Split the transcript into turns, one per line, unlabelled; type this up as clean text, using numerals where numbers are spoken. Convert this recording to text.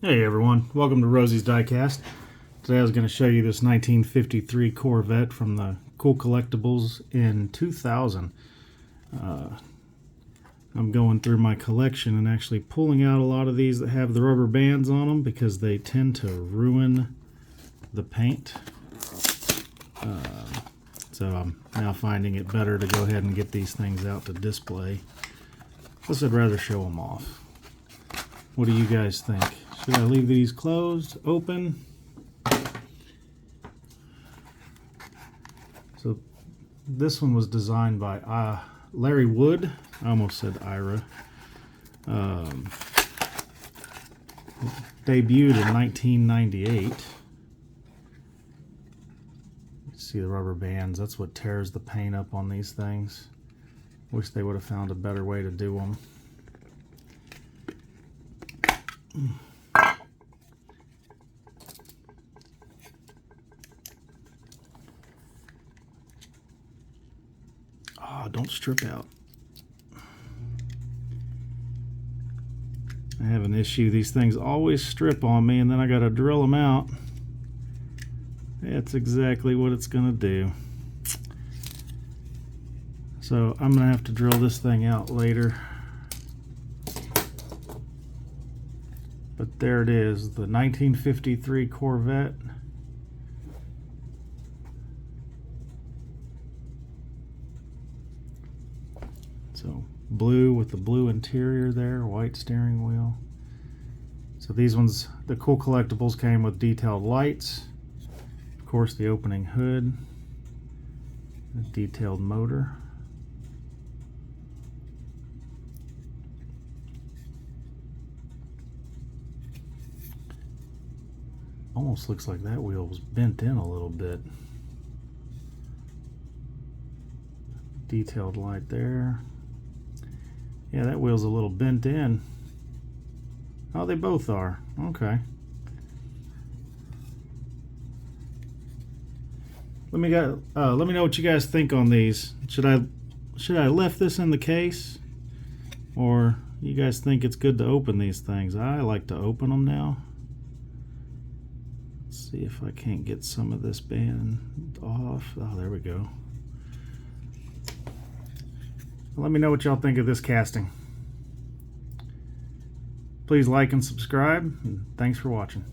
Hey everyone, welcome to Rosie's Diecast. Today I was going to show you this 1953 Corvette from the Cool Collectibles in 2000. I'm going through my collection and actually pulling out a lot of these that have the rubber bands on them because they tend to ruin the paint. So I'm now finding it better to go ahead and get these things out to display. Plus I'd rather show them off. What do you guys think? Should I leave these closed, open? So this one was designed by Larry Wood. I almost said Ira. Debuted in 1998. See the rubber bands, that's what tears the paint up on these things. Wish they would have found a better way to do them. Oh, don't strip out. I have an issue. These things always strip on me and then I gotta drill them out. That's exactly what it's gonna do. So I'm gonna have to drill this thing out later. But there it is, the 1953 Corvette. So blue with the blue interior there, white steering wheel. So these ones, the Cool Collectibles came with detailed lights. Of course, the opening hood, a detailed motor. Almost looks like that wheel was bent in a little bit. Detailed light there. Yeah, that wheel's a little bent in. Oh, they both are. Okay. Let me know what you guys think on these. Should I left this in the case, or you guys think it's good to open these things? I like to open them now. Let's see if I can't get some of this band off. Oh, there we go. Let me know what y'all think of this casting. Please like and subscribe, and thanks for watching.